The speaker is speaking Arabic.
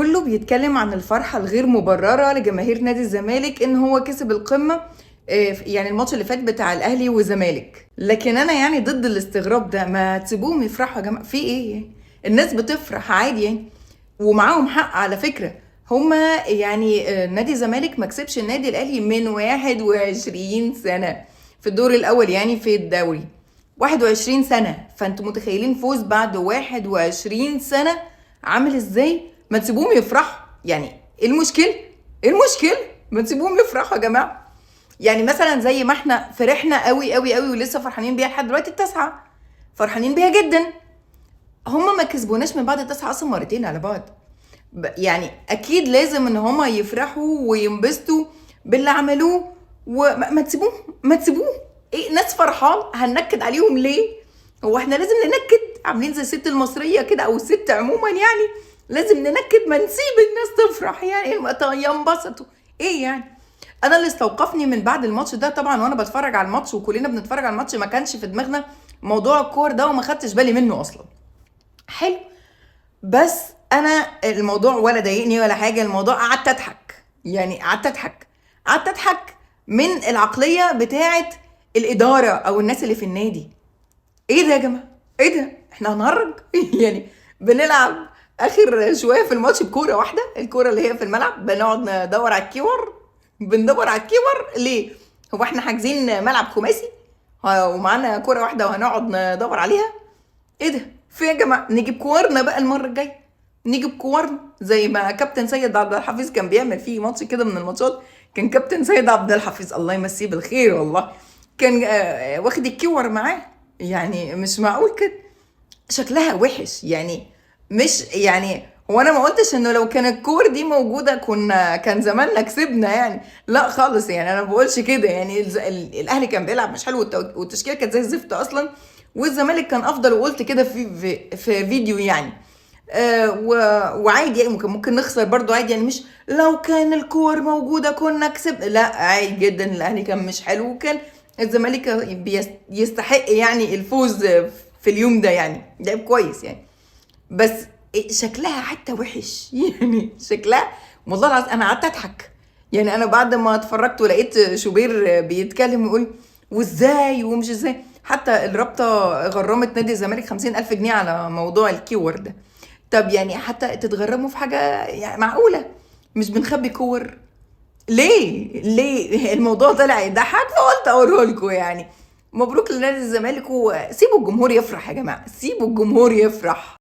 كله بيتكلم عن الفرحة الغير مبررة لجماهير نادي الزمالك ان هو كسب القمة. يعني الماتش اللي فات بتاع الاهلي والزمالك، لكن انا يعني ضد الاستغراب ده. ما تسيبوهم يفرحوا يا جماعة، في ايه يعني؟ الناس بتفرح عادي يعني، ومعاهم حق على فكرة. هما يعني نادي الزمالك ما كسبش النادي الاهلي من 21 سنة في الدور الاول، يعني في الدوري 21 سنة. فانتوا متخيلين فوز بعد 21 سنة عامل ازاي؟ ما تسيبوهم يفرحوا يعني. ايه المشكلة؟ ايه المشكلة؟ ما تسيبوهم يفرحوا يا جماعة. يعني مثلا زي ما احنا فرحنا قوي قوي قوي ولسه فرحانين بيها لحد دلوقتي التاسعة، فرحانين بيها جدا. هما ما كسبوناش من بعد التاسعة اصلا مرتين على بعض. يعني اكيد لازم ان هما يفرحوا وينبسطوا باللي عملوه، وما ما تسيبوهم، ما تسيبوهم. ايه ناس فرحان هننكد عليهم ليه؟ هو احنا لازم ننكد؟ عاملين زي الست المصريه كده او الست عموما يعني، لازم ننكد؟ ما نسيب الناس تفرح يعني، ينبسطوا. ايه يعني؟ انا اللي استوقفني من بعد الماتش ده طبعا، وانا بتفرج على الماتش وكلنا بنتفرج على الماتش، ما كانش في دماغنا موضوع الكور ده وما خدتش بالي منه اصلا. حلو، بس انا الموضوع ولا ضايقني ولا حاجه، الموضوع قعدت اضحك. يعني قعدت اضحك من العقليه بتاعه الاداره او الناس اللي في النادي. ايه ده يا جماعه؟ ايه ده؟ احنا هنهرج؟ يعني بنلعب اخر شويه في الماتش بكوره واحده، الكوره اللي هي في الملعب، بنقعد ندور على الكيور. بندور على الكيور ليه؟ هو احنا حاجزين ملعب خماسي ومعانا كوره واحده وهنقعد ندور عليها؟ ايه ده؟ في يا جماعه نجيب كورنا بقى المره الجايه، نجيب كورنا زي ما كابتن سيد عبد الحفيظ كان بيعمل فيه ماتش كده من الماتشات. كان كابتن سيد عبد الحفيظ الله يمسيه بالخير والله، كان واخد الكور معاه. يعني مش معقول كده، شكلها وحش يعني. مش يعني هو انا ما قلتش انه لو كان الكور دي موجوده كان زماننا كسبنا يعني، لا خالص يعني، انا ما بقولش كده يعني. الاهلي كان بيلعب مش حلو والتشكيله كانت زي الزفت اصلا، والزمالك كان افضل، وقلت كده في فيديو يعني. وعادي يعني، ممكن نخسر برضو عادي يعني. مش لو كان الكور موجوده كنا كسب، لا عادي جدا. الاهلي كان مش حلو وكان الزمالك يستحق يعني الفوز في اليوم ده يعني، لعب كويس يعني. بس شكلها حتى وحش يعني، شكلها والله العظيم انا قعدت اضحك يعني. انا بعد ما اتفرجت ولقيت شوبير بيتكلم ويقول وازاي ومش ازاي، حتى الرابطه غرمت نادي الزمالك 50,000 جنيه على موضوع الكيور ده. طب يعني حتى تتغرموا في حاجه يعني معقوله؟ مش بنخبي كور ليه الموضوع طلع يضحك، فقلت اقوله لكم يعني. مبروك لنادي الزمالك، وسيبوا الجمهور يفرح يا جماعه، سيبوا الجمهور يفرح.